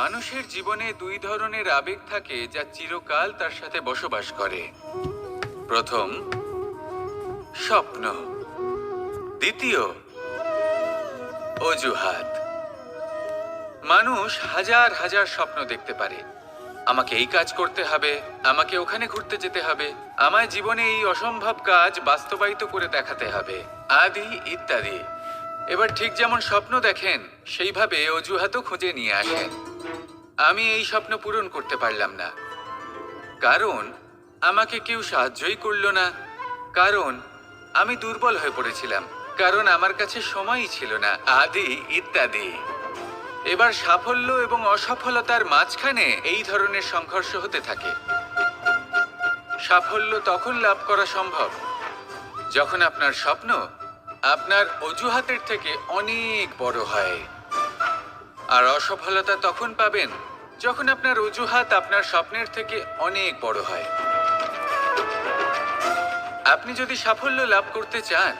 মানুষের জীবনে দুই ধরনের আবেগ থাকে যা চিরকাল তার সাথে বসবাস করে। প্রথম, স্বপ্ন। দ্বিতীয়, অজুহাত। মানুষ হাজার হাজার স্বপ্ন দেখতে পারে। আমাকে এই কাজ করতে হবে, আমাকে ওখানে ঘুরতে যেতে হবে, আমায় জীবনে এই অসম্ভব কাজ বাস্তবায়িত করে দেখাতে হবে, আদি ইত্যাদি। এবার ঠিক যেমন স্বপ্ন দেখেন সেইভাবে অজুহাতও খুঁজে নিয়ে আসেন। আমি এই স্বপ্ন পূরণ করতে পারলাম না, কারণ আমাকে কেউ সাহায্যই করলো না, কারণ আমি দুর্বল হয়ে পড়েছিলাম, কারণ আমার কাছে সময়ই ছিল না, আদি ইত্যাদি। এবার সাফল্য এবং অসফলতার মাঝখানে এই ধরনের সংঘর্ষ হতে থাকে। সাফল্য তখন লাভ করা সম্ভব যখন আপনার স্বপ্ন আপনার অজুহাতের থেকে অনেক বড় হয়, আর অসফলতা তখন পাবেন যখন আপনার অজুহাত আপনার স্বপ্নের থেকে অনেক বড় হয়। আপনি যদি সাফল্য লাভ করতে চান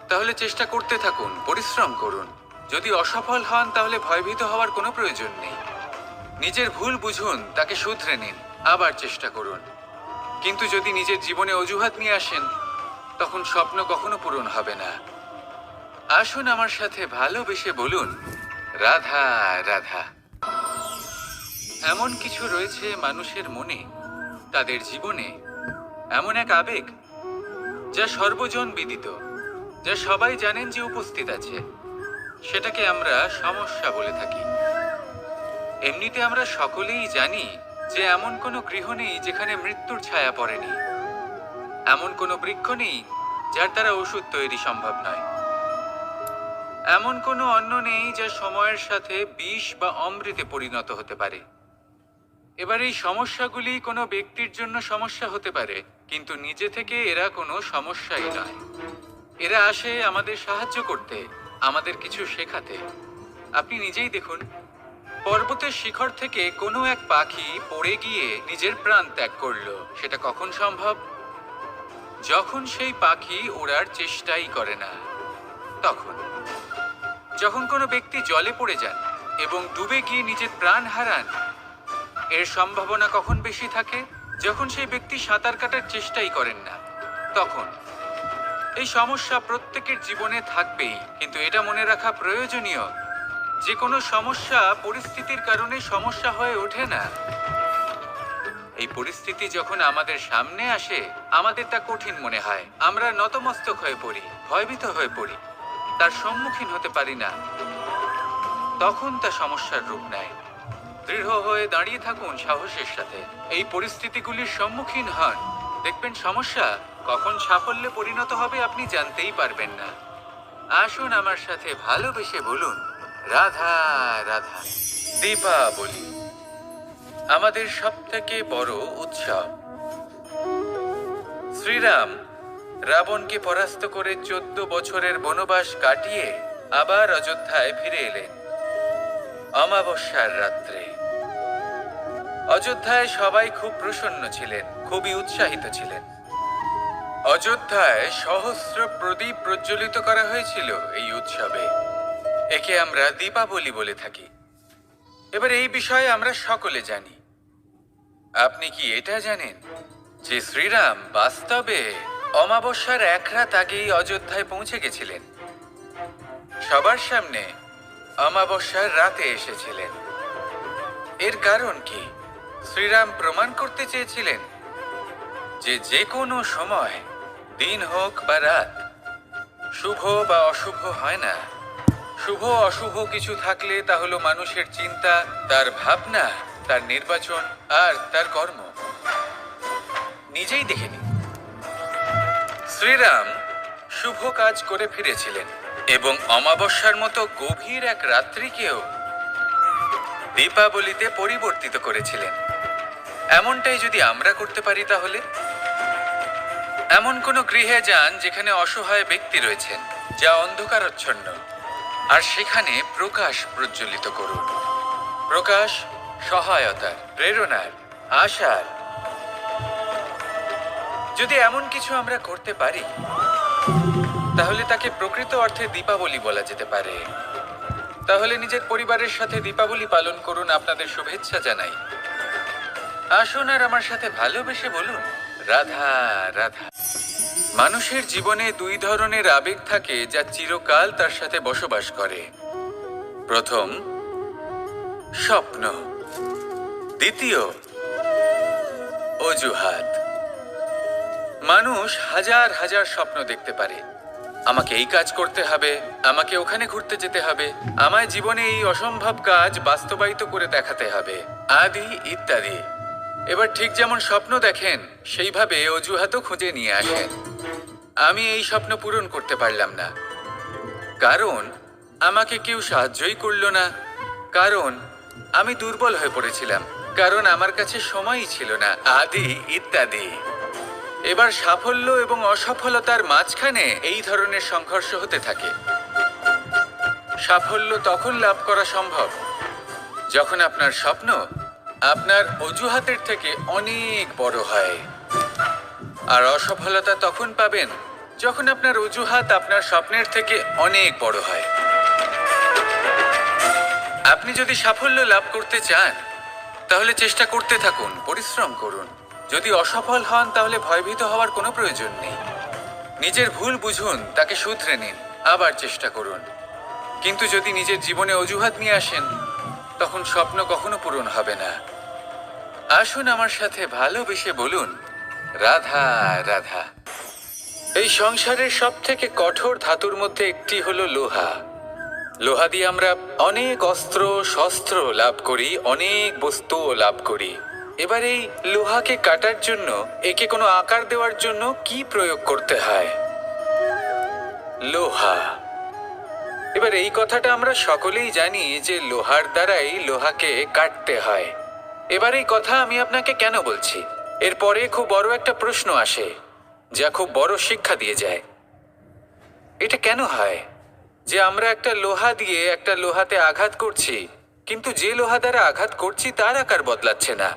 তাহলে চেষ্টা করতে থাকুন, পরিশ্রম করুন। যদি অসফল হন তাহলে ভয়ভীত হওয়ার কোনো প্রয়োজন নেই। নিজের ভুল বুঝুন, তাকে শুধরে নিন, আবার চেষ্টা করুন। কিন্তু যদি নিজের জীবনে অজুহাত নিয়ে আসেন তখন স্বপ্ন কখনো পূরণ হবে না। আসুন আমার সাথে ভালোবেসে বলুন, রাধা রাধা। এমন কিছু রয়েছে মানুষের মনে, তাদের জীবনে এমন এক আবেগ যা সর্বজন বিদিত, যা সবাই জানেন যে উপস্থিত আছে। সেটাকে আমরা সমস্যা বলে থাকি। এমনিতে আমরা সকলেই জানি যে এমন কোনো গৃহ নেই যেখানে মৃত্যুর ছায়া পড়েনি, এমন কোনো বৃক্ষ নেই যার দ্বারা ওষুধ তৈরি সম্ভব নয়, এমন কোনো অন্ন নেই যা সময়ের সাথে বিষ বা অমৃতে পরিণত হতে পারে। এবার এই সমস্যাগুলি কোনো ব্যক্তির জন্য সমস্যা হতে পারে, কিন্তু নিজে থেকে এরা কোনো সমস্যাই নয়। এরা আসে আমাদের সাহায্য করতে, আমাদের কিছু শেখাতে। আপনি নিজেই দেখুন, পর্বতের শিখর থেকে কোনো এক পাখি পড়ে গিয়ে নিজের প্রাণ ত্যাগ করলো। সেটা কখন সম্ভব? যখন সেই পাখি ওড়ার চেষ্টাই করে না। তখন যখন কোনো ব্যক্তি জলে পড়ে যান এবং ডুবে গিয়ে নিজের প্রাণ হারান, এর সম্ভাবনা কখন বেশি থাকে? যখন সেই ব্যক্তি সাঁতার কাটার চেষ্টাই করেন না। তখন এই সমস্যা প্রত্যেকের জীবনে থাকবেই, কিন্তু এটা মনে রাখা প্রয়োজনীয় যে কোনো সমস্যা পরিস্থিতির কারণে সমস্যা হয়ে ওঠে না। এই পরিস্থিতি যখন আমাদের সামনে আসে আমাদের তা কঠিন মনে হয়, আমরা নতমস্তক হয়ে পড়ি, ভয়ভীত হয়ে পড়ি, তার সম্মুখীন হতে পারি না। তখন তা সমস্যার রূপ নেয়। দৃঢ় হয়ে দাঁড়িয়ে থাকুন সাহসের সাথে, এই পরিস্থিতিগুলির সম্মুখীন হন। দেখবেন সমস্যা কখন সাফল্যে পরিণত হবে আপনি জানতেই পারবেন না। আসুন আমার সাথে ভালোবেসে বলুন, রাধা রাধা। দীপাবলি আমাদের সবথেকে বড় উৎসব। শ্রীরাম রাবণকে পরাস্ত করে 14 বছরের বনবাস কাটিয়ে আবার অযোধ্যায় ফিরে এলেন অমাবস্যার রাত্রে। অযোধ্যায় সবাই খুব প্রসন্ন ছিলেন, খুবই উৎসাহিত ছিলেন। অযোধ্যায় সহস্র প্রদীপ প্রজ্বলিত করা হয়েছিল এই উৎসবে। একে আমরা দীপাবলি বলে থাকি। এবার এই বিষয়ে আমরা সকলে জানি। আপনি কি এটা জানেন যে শ্রীরাম বাস্তবে অমাবস্যার এক রাত আগেই অযোধ্যায় পৌঁছে গেছিলেন? সবার সামনে অমাবস্যার রাতে এসেছিলেন। এর কারণ কি? শ্রীরাম প্রমাণ করতে চেয়েছিলেন যে যে কোনো সময়, দিন হোক বা রাত, শুভ বা অশুভ হয় না। শুভ অশুভ কিছু থাকলে তা হলো মানুষের চিন্তা, তার ভাবনা, তার নির্বাচন আর তার কর্ম। নিজেই দেখে নিন, শ্রীরাম শুভ কাজ করে ফিরেছিলেন এবং অমাবস্যার মতো গভীর এক রাত্রিকেও দীপাবলিতে পরিবর্তিত করেছিলেন। এমনটাই যদি আমরা করতে পারি তাহলে? এমন কোনো গৃহে যান যেখানে অসহায় ব্যক্তি রয়েছেন, যা অন্ধকারাচ্ছন্ন, আর সেখানে প্রকাশ প্রজ্বলিত করুন। প্রকাশ সহায়তার, প্রেরণার, আশার। যদি এমন কিছু আমরা করতে পারি তাহলে তাকে প্রকৃত অর্থে দীপাবলি বলা যেতে পারে। তাহলে নিজের পরিবারের সাথে দীপাবলি পালন করুন। আপনাদের শুভেচ্ছা জানাই। আসুন আর আমার সাথে ভালোবেসে বলুন, রাধা রাধা। মানুষের জীবনে দুই ধরনের আবেগ থাকে যা চিরকাল তার সাথে বসবাস করে। প্রথম, স্বপ্ন। দ্বিতীয়, অজুহাত। মানুষ হাজার হাজার স্বপ্ন দেখতে পারে। আমাকে এই কাজ করতে হবে, আমাকে ওখানে ঘুরতে যেতে হবে, আমায় জীবনে এই অসম্ভব কাজ বাস্তবায়িত করে দেখাতে হবে, আদি ইত্যাদি। এবার ঠিক যেমন স্বপ্ন দেখেন সেইভাবে অজুহাতও খুঁজে নিয়ে আসেন। আমি এই স্বপ্ন পূরণ করতে পারলাম না, কারণ আমাকে কেউ সাহায্যই করলো না, কারণ আমি দুর্বল হয়ে পড়েছিলাম, কারণ আমার কাছে সময়ই ছিল না, আদি ইত্যাদি। এবার সাফল্য এবং অসফলতার মাঝখানে এই ধরনের সংঘর্ষ হতে থাকে। সাফল্য তখন লাভ করা সম্ভব যখন আপনার স্বপ্ন আপনার অজুহাতের থেকে অনেক বড় হয়, আর অসফলতা তখন পাবেন যখন আপনার অজুহাত আপনার স্বপ্নের থেকে অনেক বড় হয়। আপনি যদি সাফল্য লাভ করতে চান তাহলে চেষ্টা করতে থাকুন, পরিশ্রম করুন। যদি অসফল হন তাহলে ভয়ভীত হওয়ার কোনো প্রয়োজন নেই। নিজের ভুল বুঝুন, তাকে শুধরে নিন, আবার চেষ্টা করুন। কিন্তু যদি নিজের জীবনে অজুহাত নিয়ে আসেন তখন স্বপ্ন কখনো পূরণ হবে না। আসুন আমার সাথে ভালোবেসে বলুন, রাধা রাধা। এই সংসারের সব থেকে কঠোর ধাতুর মধ্যে একটি হলো লোহা। লোহা দিয়ে আমরা অনেক অস্ত্র শস্ত্র লাভ করি, অনেক বস্তুও লাভ করি। এবার এই লোহাকে কাটার জন্য, একে কোনো আকার দেওয়ার জন্য কি প্রয়োগ করতে হয়? লোহা। এবার এই কথাটা আমরা সকলেই জানি যে লোহার দ্বারাই লোহাকে কাটতে হয়। এবার এই কথা আমি আপনাকে কেন বলছি, এরপরে খুব বড় একটা প্রশ্ন আসে যা খুব বড় শিক্ষা দিয়ে যায়। এটা কেন হয় যে আমরা একটা লোহা দিয়ে একটা লোহাতে আঘাত করছি, কিন্তু যে লোহা দ্বারা আঘাত করছি তার আকার বদলাচ্ছে না,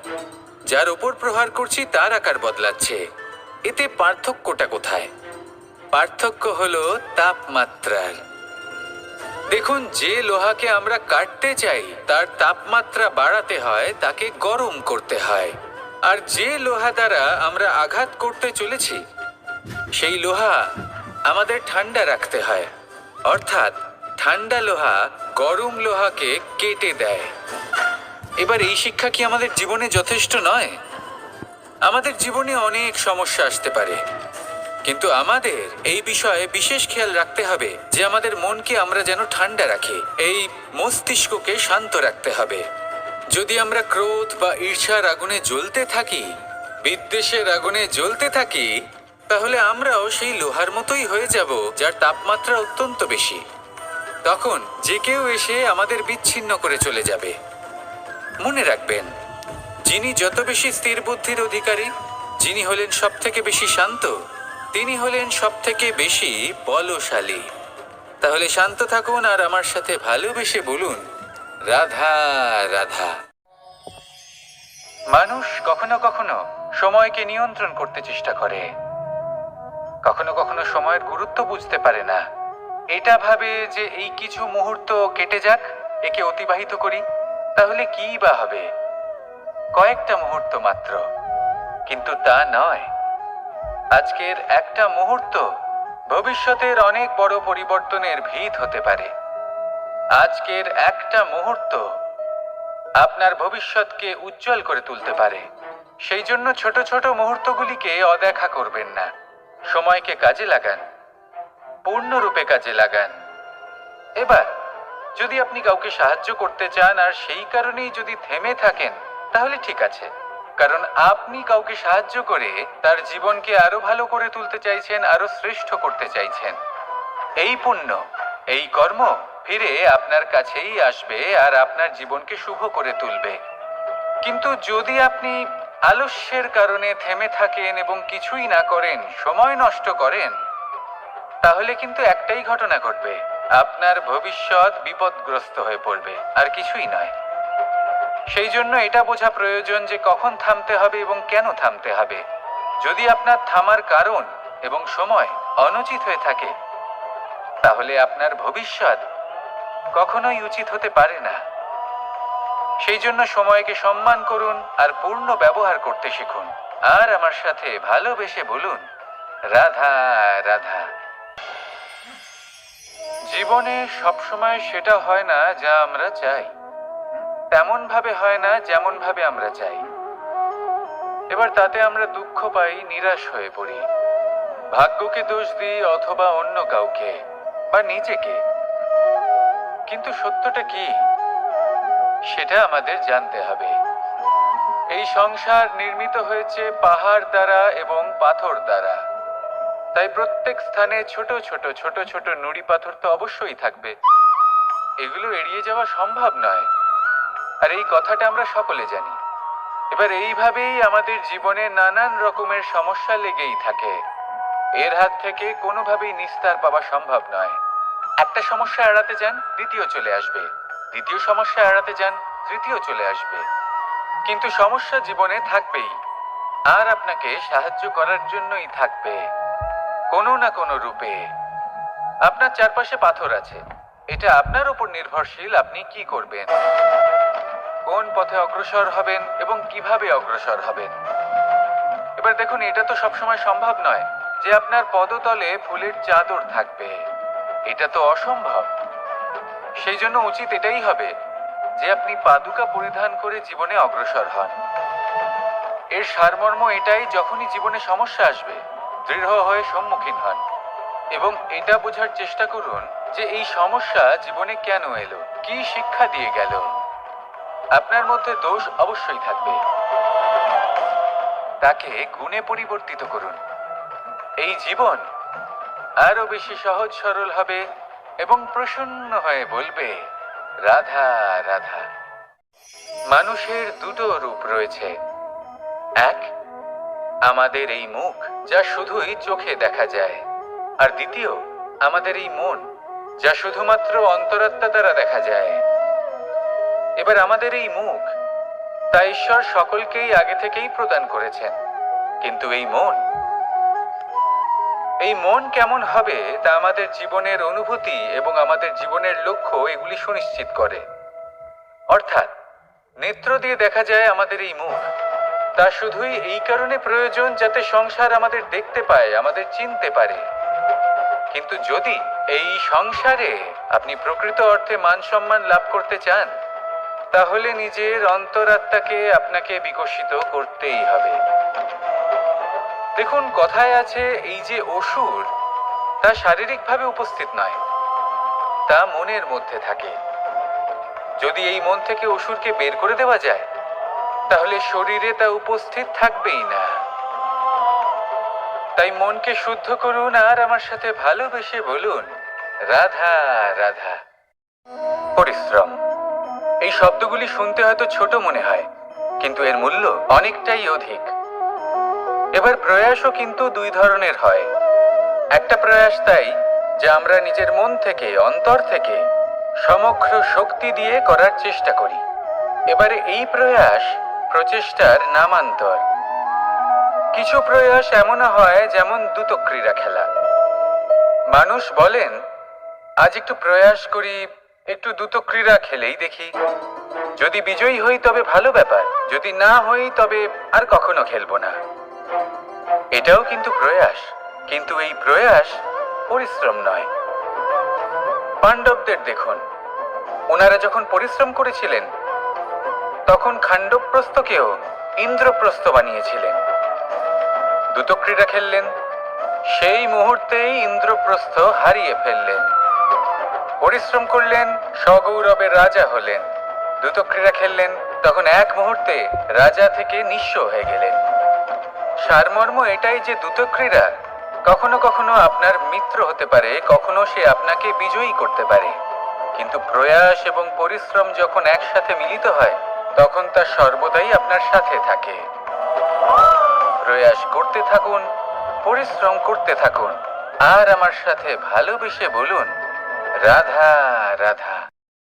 যার ওপর প্রহার করছি তার আকার বদলাচ্ছে? এতে পার্থক্যটা কোথায়? পার্থক্য হলো তাপমাত্রার। দেখুন, যে লোহাকে আমরা কাটতে চাই তার তাপমাত্রা বাড়াতে হয়, তাকে গরম করতে হয়। আর যে লোহা দ্বারা আমরা আঘাত করতে চলেছি সেই লোহা আমাদের ঠান্ডা রাখতে হয়। অর্থাৎ ঠান্ডা লোহা গরম লোহাকে কেটে দেয়। এবার এই শিক্ষা কি আমাদের জীবনে যথেষ্ট নয়? আমাদের জীবনে অনেক সমস্যা আসতে পারে, কিন্তু আমাদের এই বিষয়ে বিশেষ খেয়াল রাখতে হবে যে আমাদের মনকে আমরা যেন ঠান্ডা রাখি, এই মস্তিষ্ককে শান্ত রাখতে হবে। যদি আমরা ক্রোধ বা ঈর্ষার আগুনে জ্বলতে থাকি, বিদ্বেষের আগুনে জ্বলতে থাকি, তাহলে আমরাও সেই লোহার মতোই হয়ে যাব যার তাপমাত্রা অত্যন্ত বেশি। তখন যে কেউ এসে আমাদের বিচ্ছিন্ন করে চলে যাবে। মনে রাখবেন, যিনি যত বেশি স্থির বুদ্ধির অধিকারী, যিনি হলেন সব থেকে বেশি শান্ত, তিনি হলেন সব থেকে বেশি বলশালী। তাহলে শান্ত থাকুন আর আমার সাথে ভালোবেসে বলুন, রাধা রাধা। মানুষ কখনো কখনো সময়কে নিয়ন্ত্রণ করতে চেষ্টা করে, কখনো কখনো সময়ের গুরুত্ব বুঝতে পারে না। এটা ভাবে যে এই কিছু মুহূর্ত কেটে যাক, একে অতিবাহিত করি, তাহলে কি বা হবে? কয়েকটা মুহূর্ত মাত্র, কিন্তু তা নয়। আজকের একটা মুহূর্ত ভবিষ্যতের অনেক বড় পরিবর্তনের ভিত হতে পারে। আজকের একটা মুহূর্ত আপনার ভবিষ্যৎকে উজ্জ্বল করে তুলতে পারে। সেই জন্য ছোট ছোট মুহূর্তগুলিকে অদেখা করবেন না। সময়কে কাজে লাগান, পূর্ণরূপে কাজে লাগান। এবার যদি আপনি কাউকে সাহায্য করতে চান আর সেই কারণেই যদি থেমে থাকেন, তাহলে ঠিক আছে, কারণ আপনি কাউকে সাহায্য করে তার জীবনকে আরো ভালো করে তুলতে চাইছেন, আরো শ্রেষ্ঠ করতে চাইছেন। এই পুণ্য, এই কর্ম ফিরে আপনার কাছেই আসবে আর আপনার জীবনকে শুভ করে তুলবে। কিন্তু যদি আপনি আলস্যের কারণে থেমে থাকেন এবং কিছুই না করেন, সময় নষ্ট করেন, তাহলে কিন্তু একটাই ঘটনা ঘটবে, আপনার ভবিষ্যৎ বিপদগ্রস্ত হয়ে পড়বে, আর কিছুই নয়। সেই জন্য এটা বোঝা প্রয়োজন যে কখন থামতে হবে এবং কেন থামতে হবে। যদি আপনার থামার কারণ এবং সময় অনুচিত হয়ে থাকে, তাহলে আপনার ভবিষ্যৎ কখনোই উচিত হতে পারে না। সেই জন্য সময়কে সম্মান করুন আর পূর্ণ ব্যবহার করতে শিখুন। আর আমার সাথে ভালোবেসে বলুন, রাধা রাধা। জীবনে সবসময় সেটা হয় না যা আমরা চাই, তেমন ভাবে হয় না যেমন ভাবে আমরা চাই। এবার তাতে আমরা দুঃখ পাই, নিরাশ হয়ে পড়ি, ভাগ্যকে দোষ দিই অথবা অন্য কাউকে বা নিজেকে। কিন্তু সত্যটা কি সেটা আমাদের জানতে হবে। এই সংসার নির্মিত হয়েছে পাহাড় দ্বারা এবং পাথর দ্বারা। তাই প্রত্যেক স্থানে ছোট ছোট ছোট ছোট নুড়ি পাথর তো অবশ্যই থাকবে। এগুলো এড়িয়ে যাওয়া সম্ভব নয়, আর এই কথাটা আমরা সকলে জানি। এবার এইভাবেই আমাদের জীবনে নানান রকমের সমস্যা লেগেই থাকে। এর হাত থেকে কোনোভাবেই নিস্তার পাওয়া সম্ভব নয়। একটা সমস্যা এড়াতে যান, দ্বিতীয় চলে আসবে, দ্বিতীয় সমস্যা এড়াতে যান, তৃতীয় চলে আসবে। কিন্তু সমস্যা জীবনে থাকবেই, আর আপনাকে সাহায্য করার জন্যই থাকবে কোনো না কোনো রূপে। আপনার চারপাশে পাথর আছে, এটা আপনার উপর নির্ভরশীল আপনি কি করবেন, কোন পথে অগ্রসর হবেন এবং কিভাবে অগ্রসর হবেন। এবার দেখুন, এটা তো সবসময় সম্ভব নয় যে আপনার পদতলে ফুলের চাদর থাকবে, এটা তো অসম্ভব। সেই জন্য উচিত এটাই হবে যে আপনি পাদুকা পরিধান করে জীবনে অগ্রসর হন। এর সারমর্ম এটাই, যখনই জীবনে সমস্যা আসবে দৃঢ় হয়ে সম্মুখীন হন এবং এটা বোঝার চেষ্টা করুন যে এই সমস্যা জীবনে কেন এলো, কি শিক্ষা দিয়ে গেল। আপনার মধ্যে দোষ অবশ্যই থাকবে, তাকে গুণে পরিবর্তিত করুন। এই জীবন আরো বেশি সহজ সরল হবে এবং প্রসন্ন হয়ে বলবে, রাধা রাধা। মানুষের দুটো রূপ রয়েছে, এক আমাদের এই মুখ যা শুধুই চোখে দেখা যায়, আর দ্বিতীয় আমাদের এই মন যা শুধুমাত্র অন্তরাত্মা দ্বারা দেখা যায়। এবার আমাদের এই মুখ তা ঈশ্বর সকলকেই আগে থেকেই প্রদান করেছেন, কিন্তু এই মন কেমন হবে তা আমাদের জীবনের অনুভূতি এবং আমাদের জীবনের লক্ষ্য এগুলি সুনিশ্চিত করে। অর্থাৎ নেত্র দিয়ে দেখা যায় আমাদের এই মুখ, তা শুধুই এই কারণে প্রয়োজন যাতে সংসার আমাদের দেখতে পায়, আমাদের চিনতে পারে। কিন্তু যদি এই সংসারে আপনি প্রকৃত অর্থে মান সম্মান লাভ করতে চান, তাহলে নিজের অন্তরাত্মাকে আপনাকে বিকশিত করতেই হবে। দেখুন, কথায় আছে এই যে অসুর, তা শারীরিকভাবে উপস্থিত নয়, তা মনের মধ্যে থাকে। যদি এই মন থেকে অসুরকে বের করে দেওয়া যায়, তাহলে শরীরে তা উপস্থিত থাকবেই না। তাই মনকে শুদ্ধ করুন আর আমার সাথে ভালোবেসে বলুন, রাধা রাধা। পরিশ্রম, এই শব্দগুলি শুনতে হয়তো ছোট মনে হয়, কিন্তু এর মূল্য অনেকটাই অধিক। এবার প্রয়াসও কিন্তু দুই ধরনের হয়। একটা প্রয়াস তাই যা আমরা নিজের মন থেকে, অন্তর থেকে সমগ্র শক্তি দিয়ে করার চেষ্টা করি। এবারে এই প্রয়াস প্রচেষ্টার নামান্তর। কিছু প্রয়াস এমন হয় যেমন দ্রুতক্রীড়া খেলা। মানুষ বলেন, আজ একটু প্রয়াস করি, একটু দ্রুতক্রীড়া খেলেই দেখি, যদি বিজয়ী হই তবে ভালো ব্যাপার, যদি না হই তবে আর কখনো খেলবো না। এটাও কিন্তু প্রয়াস, কিন্তু এই প্রয়াস পরিশ্রম নয়। পাণ্ডবদের দেখুন, ওনারা যখন পরিশ্রম করেছিলেন তখন খাণ্ডবপ্রস্থকেও ইন্দ্রপ্রস্থ বানিয়েছিলেন। দ্রুতক্রীড়া খেললেন, সেই মুহূর্তেই ইন্দ্রপ্রস্থ হারিয়ে ফেললেন। পরিশ্রম করলেন, সগৌরবের রাজা হলেন। দ্রুতক্রীড়া খেললেন, তখন এক মুহূর্তে রাজা থেকে নিঃস্ব হয়ে গেলেন। সারমর্ম এটাই যে দ্রুতক্রীড়া কখনো কখনো আপনার মিত্র হতে পারে, কখনো সে আপনাকে বিজয়ী করতে পারে, কিন্তু প্রয়াস এবং পরিশ্রম যখন একসাথে মিলিত হয় তখন তা সর্বদাই আপনার সাথে থাকে। প্রয়াস করতে থাকুন, পরিশ্রম করতে থাকুন, আর আমার সাথে ভালোবেসে বলুন, রাধা রাধা।